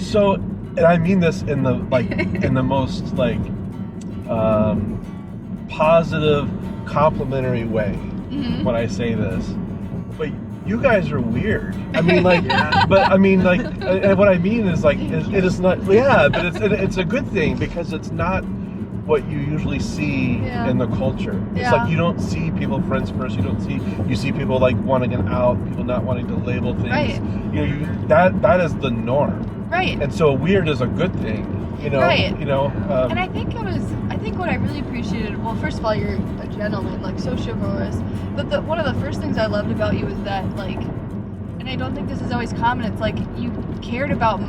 So, and I mean this in the in the most positive, complimentary way when I say this. But you guys are weird. I mean, but I mean, and what I mean is it is not. Yeah, but it's a good thing because it's not what you usually see in the culture. It's like you don't see people friends first. You see people wanting an out, people not wanting to label things. Right. That is the norm. Right. And so weird is a good thing. Right. And I think what I really appreciated, well, first of all, you're a gentleman, so chivalrous. But one of the first things I loved about you was that, and I don't think this is always common, it's you cared about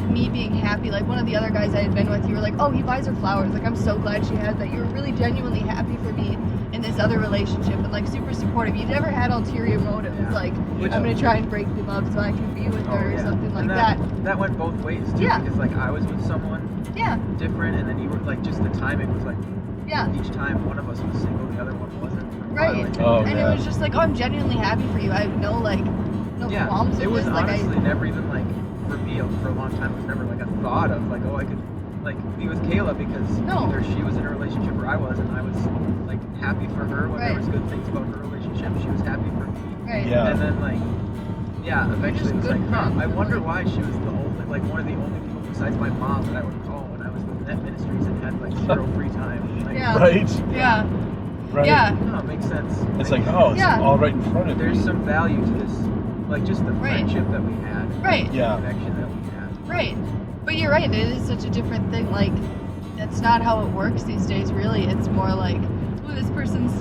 me being happy. One of the other guys I had been with, you were oh, he buys her flowers. I'm so glad she has that. You were really genuinely happy for me in this other relationship and super supportive. You never had ulterior motives, I'm going to try and break them up so I can be with her or something like that. That went both ways too, because I was with someone different, and then you were just the timing was each time one of us was single, the other one wasn't. Right. And it was just I'm genuinely happy for you. I have no qualms with it was this. honestly never even for me for a long time. It was never a thought of oh, I could be with Kayla because either she was in a relationship or I was, and I was happy for her when there was good things about her relationship. She was happy for me. Right. Yeah. And then eventually it was I wonder why she was the only one of the only people besides my mom that I would call when I was with Net Ministries and had zero free time. Right. Yeah. Right. Yeah. No, it makes sense. It's it's all right in front of you. There's some value to this, just the friendship that we had. Right. The connection that we had. Right. But you're right, it is such a different thing. That's not how it works these days, really. It's more ooh, this person's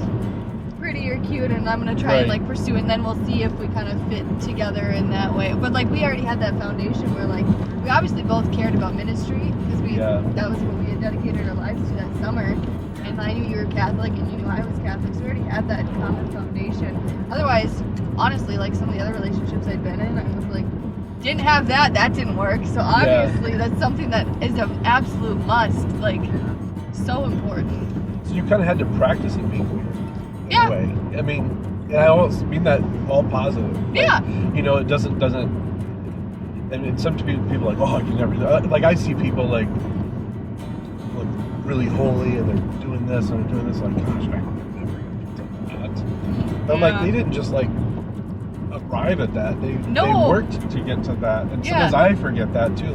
pretty or cute, and I'm going to try and pursue, and then we'll see if we kind of fit together in that way. But we already had that foundation where we obviously both cared about ministry because that was what we had dedicated our lives to that summer. And I knew you were Catholic, and you knew I was Catholic, so we already had that common foundation. Otherwise, honestly, some of the other relationships I'd been in, I was didn't have that didn't work. So obviously that's something that is an absolute must, so important. So you kind of had to practice it being weird in a way. I mean, and I almost mean that all positive. It doesn't. I mean, some people oh, I can never do that. I see people really holy and they're doing this and they're doing this. Gosh, I could never do that. But I'm they didn't just arrive at that. They worked to get to that. And sometimes I forget that too.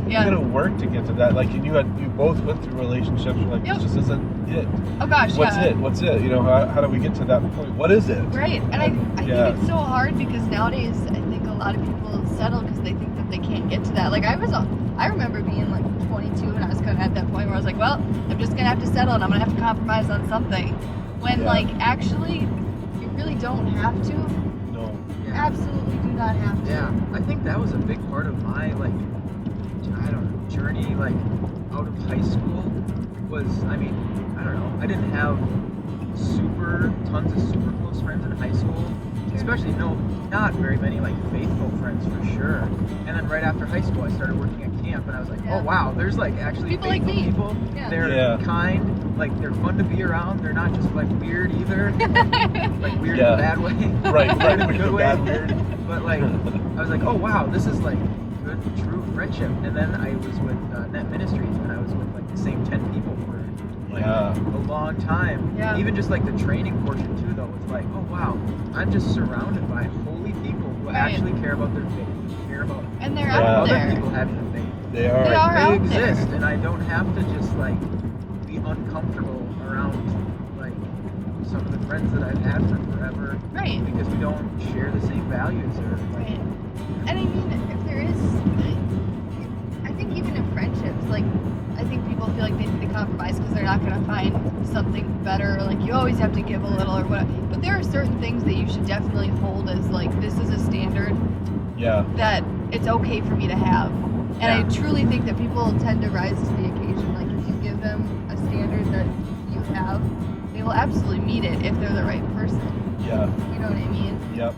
You gotta work to get to that. And you both went through relationships where this just isn't it. Oh gosh, What's it? How do we get to that point? What is it? Right. And I think it's so hard because nowadays I think a lot of people settle because they think that they can't get to that. I remember being 22 and I was kind of at that point where I was well, I'm just gonna have to settle and I'm gonna have to compromise on something. When actually you really don't have to. Absolutely do not have to. Yeah, I think that was a big part of my journey out of high school was I don't know, I didn't have tons of super close friends in high school, especially not very many faithful friends for sure. And then right after high school I started working at camp and I was oh wow, there's actually people faithful people. They're kind, they're fun to be around. They're not just weird either. Weird in a bad way. Right, in a good way. Weird. But I was oh wow, this is good true friendship. And then I was with Net Ministries and I was with the same 10 people for a long time. Yeah. Even just the training portion too though, it's oh wow, I'm just surrounded by holy people who actually care about their faith, care about and they're out other there. people having faith. They are They exist, and I don't have to just be uncomfortable around some of the friends that I've had for forever. Right. Because we don't share the same values or right. And I mean, if there is, I think even in friendships, I think people feel they need to compromise because they're not going to find something better. You always have to give a little or whatever. But there are certain things that you should definitely hold as this is a standard. Yeah. That it's okay for me to have. And I truly think that people tend to rise to the occasion. If you give them a standard that you have, they will absolutely meet it if they're the right person. Yeah. You know what I mean? Yep.